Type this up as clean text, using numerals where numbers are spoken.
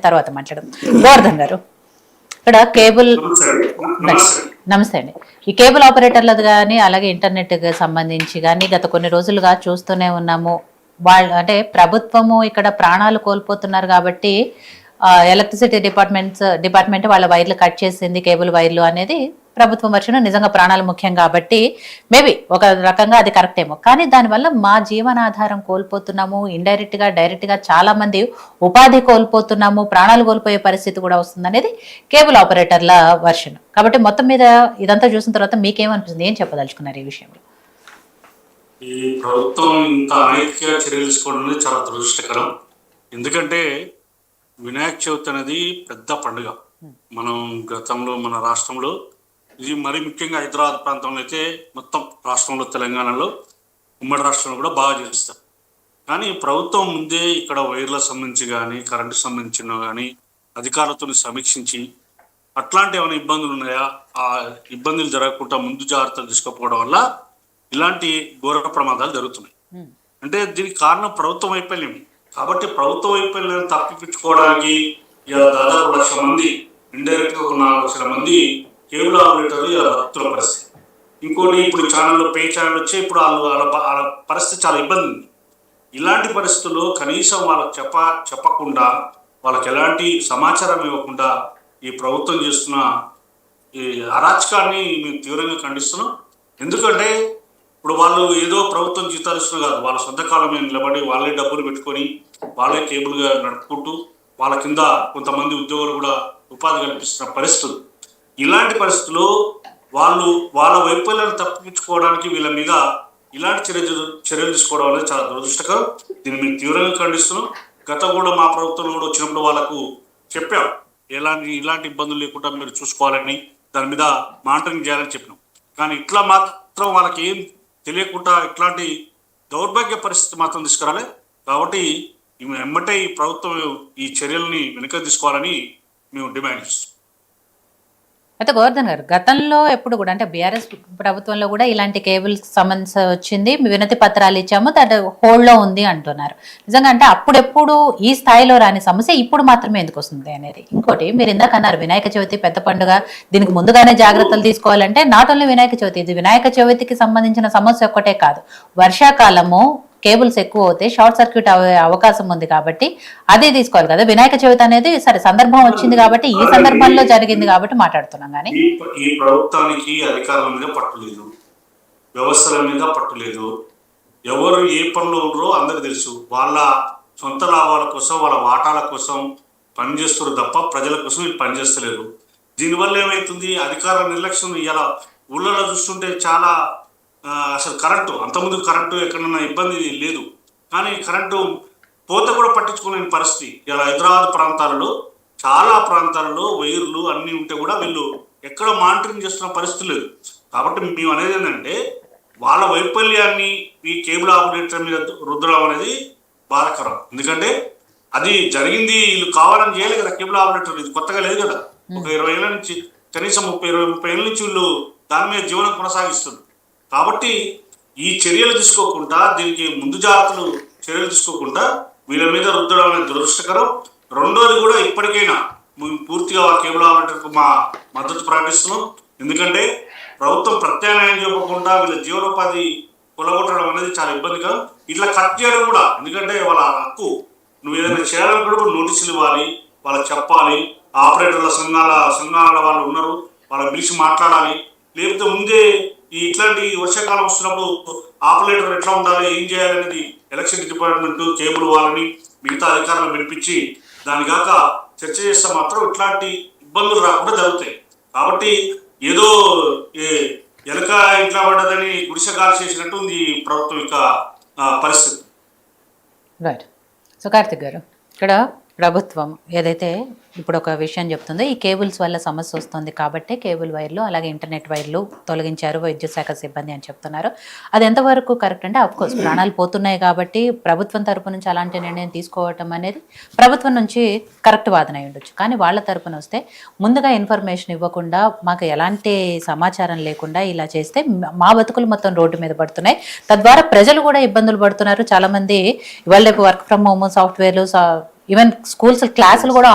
తర్వాత మాట్లాడడం. గోవర్ధన్ గారు, ఇక్కడ కేబుల్ నమస్తే అండి. ఈ కేబుల్ ఆపరేటర్లది కానీ అలాగే ఇంటర్నెట్ సంబంధించి కానీ గత కొన్ని రోజులుగా చూస్తూనే ఉన్నాము. వాళ్ళు అంటే ప్రభుత్వము ఇక్కడ ప్రాణాలు కోల్పోతున్నారు కాబట్టి ఎలక్ట్రిసిటీ డిపార్ట్మెంట్ వాళ్ళ వైర్లు కట్ చేసింది, కేబుల్ వైర్లు అనేది ప్రభుత్వం వర్షం. నిజంగా ప్రాణాలు ముఖ్యం కాబట్టి మేబీ ఒక రకంగా అది కరెక్ట్ ఏమో, కానీ దానివల్ల మా జీవనాధారం కోల్పోతున్నాము, ఇండైరెక్ట్ గా డైరెక్ట్ గా చాలా మంది ఉపాధి కోల్పోతున్నాము, ప్రాణాలు కోల్పోయే పరిస్థితి కూడా వస్తుంది అనేది కేబుల్ ఆపరేటర్ల వర్షన్. కాబట్టి మొత్తం మీద ఇదంతా చూసిన తర్వాత మీకేమనిపిస్తుంది, ఏం చెప్పదలుచుకున్నారు ఈ విషయంలో? ఈ ప్రభుత్వం ఇంత అనైతిక చర్యలు తీసుకోవడం చాలా దురదృష్టకరం. ఎందుకంటే వినాయక చవితి అనేది పెద్ద పండుగ. మనం గతంలో మన రాష్ట్రంలో ఇది మరీ ముఖ్యంగా హైదరాబాద్ ప్రాంతంలో అయితే మొత్తం రాష్ట్రంలో తెలంగాణలో ఉమ్మడి రాష్ట్రంలో కూడా బాగా చేస్తారు. కానీ ప్రభుత్వం ముందే ఇక్కడ వైర్లకు సంబంధించి కానీ కరెంటు సంబంధించిన కానీ అధికారులతో సమీక్షించి అట్లాంటి ఏమైనా ఇబ్బందులు ఉన్నాయా, ఆ ఇబ్బందులు జరగకుండా ముందు జాగ్రత్తలు తీసుకోకపోవడం వల్ల ఇలాంటి ఘోర ప్రమాదాలు జరుగుతున్నాయి. అంటే దీనికి కారణం ప్రభుత్వం వైఫల్యం. కాబట్టి ప్రభుత్వ వైఫల్యాన్ని తప్పిపించుకోవడానికి దాదాపు 1 లక్ష మంది, ఇండైరెక్ట్ గా 4 లక్షల మంది కేబుల్ ఆపరేటర్లు ఇలా భక్తుల పరిస్థితి. ఇంకోటి ఇప్పుడు ఛానల్లో పే ఛానల్ వచ్చి ఇప్పుడు వాళ్ళ పరిస్థితి చాలా ఇబ్బంది ఉంది. ఇలాంటి పరిస్థితుల్లో కనీసం వాళ్ళకి చెప్పకుండా వాళ్ళకి ఎలాంటి సమాచారం ఇవ్వకుండా ఈ ప్రభుత్వం చేస్తున్న ఈ అరాచకాన్ని మేము తీవ్రంగా ఖండిస్తున్నాం. ఎందుకంటే ఇప్పుడు వాళ్ళు ఏదో ప్రభుత్వం జీతాలు ఇస్తున్నారు కాదు, వాళ్ళ సొంత కాలం మీద నిలబడి వాళ్ళే డబ్బులు పెట్టుకొని వాళ్ళే కేబుల్గా నడుపుకుంటూ వాళ్ళ కింద కొంతమంది ఉద్యోగులు కూడా ఉపాధి కల్పిస్తున్న పరిస్థితులు. ఇలాంటి పరిస్థితుల్లో వాళ్ళు వాళ్ళ వైఫల్యాన్ని తప్పించుకోవడానికి వీళ్ళ మీద ఇలాంటి చర్యలు తీసుకోవడం అనేది చాలా దురదృష్టకరం. దీన్ని మేము తీవ్రంగా ఖండిస్తున్నాం. గతం కూడా మా ప్రభుత్వం కూడా వచ్చినప్పుడు వాళ్ళకు చెప్పాం, ఇలాంటి ఇబ్బందులు లేకుండా మీరు చూసుకోవాలని, దాని మీద మానిటరింగ్ చేయాలని చెప్పినాం. కానీ ఇట్లా మాత్రం వాళ్ళకి ఏం తెలియకుండా ఇట్లాంటి దౌర్భాగ్య పరిస్థితి మాత్రం తీసుకురాలే. కాబట్టి ఎమ్మటే ఈ ప్రభుత్వం ఈ చర్యల్ని వెనుక తీసుకోవాలని మేము డిమాండ్ చేస్తాం. అయితే గోవర్ధన్ గారు, గతంలో ఎప్పుడు కూడా అంటే బీఆర్ఎస్ ప్రభుత్వంలో కూడా ఇలాంటి కేబుల్ సమస్య వచ్చింది, వినతి పత్రాలు ఇచ్చాము, దట్ హోల్డ్ లో ఉంది అంటున్నారు. నిజంగా అంటే అప్పుడెప్పుడు ఈ స్థాయిలో రాని సమస్య ఇప్పుడు మాత్రమే ఎందుకు వస్తుంది అనేది. ఇంకోటి మీరు ఇందాక అన్నారు వినాయక చవితి పెద్ద పండుగ, దీనికి ముందుగానే జాగ్రత్తలు తీసుకోవాలంటే నాట్ ఓన్లీ వినాయక చవితి, ఇది వినాయక చవితికి సంబంధించిన సమస్య ఒక్కటే కాదు, వర్షాకాలము కేబుల్స్ ఎక్కువ అవుతాయి, షార్ట్ సర్క్యూట్ అయ్యే అవకాశం ఉంది కాబట్టి అదే తీసుకోవాలి కదా. వినాయక చవితి అనేది సరే సందర్భం వచ్చింది కాబట్టి ఈ సందర్భంలో జరిగింది కాబట్టి మాట్లాడుతున్నాం. కానీ ఈ ప్రభుత్వానికి అధికారుల మీద పట్టులేదు, వ్యవస్థల మీద పట్టులేదు. ఎవరు ఏ పనులు ఉన్నారో అందరికి తెలుసు. వాళ్ళ సొంత లాభాల కోసం వాళ్ళ వాటాల కోసం పనిచేస్తారు తప్ప ప్రజల కోసం వీళ్ళు పనిచేస్తలేరు. దీనివల్ల ఏమవుతుంది, అధికారుల నిర్లక్ష్యం. ఇలా ఊళ్ళలో చూస్తుంటే చాలా అసలు కరెంటు, అంతకుముందు కరెంటు ఎక్కడన్నా ఇబ్బంది లేదు, కానీ కరెంటు పోత కూడా పట్టించుకునే పరిస్థితి. ఇలా హైదరాబాద్ ప్రాంతాలలో చాలా ప్రాంతాలలో వైర్లు అన్నీ ఉంటే కూడా వీళ్ళు ఎక్కడ మానిటరింగ్ చేస్తున్న పరిస్థితి లేదు. కాబట్టి మేము అనేది ఏంటంటే వాళ్ళ వైఫల్యాన్ని ఈ కేబుల్ ఆపరేటర్ మీద రుద్దడం అనేది బాధాకరం. ఎందుకంటే అది జరిగింది, వీళ్ళు కావాలని చేయలేదు కదా. కేబుల్ ఆపరేటర్ ఇది కొత్తగా లేదు కదా, ఒక 20 ఏళ్ళ నుంచి, కనీసం 30 ఏళ్ళ నుంచి వీళ్ళు దాని మీద జీవనం కొనసాగిస్తున్నారు. కాబట్టి ఈ చర్యలు తీసుకోకుండా, దీనికి ముందు జాగ్రత్తలు చర్యలు తీసుకోకుండా వీళ్ళ మీద రుద్దడం అనేది దురదృష్టకరం. రెండోది కూడా ఇప్పటికైనా పూర్తిగా కేబుల్ ఆపరేటర్కు మా మద్దతు ప్రకటిస్తున్నాం. ఎందుకంటే ప్రభుత్వం ప్రత్యామ్నాయం చెప్పకుండా వీళ్ళ జీవనోపాధి కొలగొట్టడం అనేది చాలా ఇబ్బందికరం. ఇట్లా కట్ చేయడం కూడా, ఎందుకంటే వాళ్ళ హక్కు. నువ్వు ఏదైనా చేయాలనుకున్నప్పుడు నోటీసులు ఇవ్వాలి, వాళ్ళకి చెప్పాలి. ఆపరేటర్ల సంఘాల వాళ్ళు ఉన్నారు, వాళ్ళని పిలిచి మాట్లాడాలి. లేకపోతే ముందే ఇట్లాంటి వర్షాకాలం వస్తున్నప్పుడు ఆపరేటర్ ఎట్లా ఉండాలి, ఏం చేయాలనేది ఎలక్షన్ డిపార్ట్మెంట్, కేబుల్ వాళ్ళని మిగతా అధికారులను వినిపించి దాని కాక చర్చ చేస్తే మాత్రం ఇట్లాంటి ఇబ్బందులు రాకుండా జరుగుతాయి. కాబట్టి ఏదో ఎలక ఇంట్లో పడ్డదని గుడిసెగాలు చేసినట్టు ఉంది ప్రభుత్వం యొక్క పరిస్థితి. రైట్. సో కార్తిక్ గారు, ఇక్కడ ప్రభుత్వం ఏదైతే ఇప్పుడు ఒక విషయం చెప్తుందో, ఈ కేబుల్స్ వల్ల సమస్య వస్తుంది కాబట్టి కేబుల్ వైర్లు అలాగే ఇంటర్నెట్ వైర్లు తొలగించారు విద్యుత్ శాఖ సిబ్బంది అని చెప్తున్నారు. అది ఎంతవరకు కరెక్ట్ అంటే, అఫ్కోర్స్ ప్రాణాలు పోతున్నాయి కాబట్టి ప్రభుత్వం తరపు నుంచి అలాంటి నిర్ణయం తీసుకోవటం అనేది ప్రభుత్వం నుంచి కరెక్ట్ వాదన అయి ఉండొచ్చు. కానీ వాళ్ళ తరపున వస్తే ముందుగా ఇన్ఫర్మేషన్ ఇవ్వకుండా, మాకు ఎలాంటి సమాచారం లేకుండా ఇలా చేస్తే మా బతుకులు మొత్తం రోడ్డు మీద పడుతున్నాయి, తద్వారా ప్రజలు కూడా ఇబ్బందులు పడుతున్నారు. చాలామంది ఇవాళ రేపు వర్క్ ఫ్రమ్ హోమ్ సాఫ్ట్వేర్లు ఈవెన్ స్కూల్స్ క్లాసులు కూడా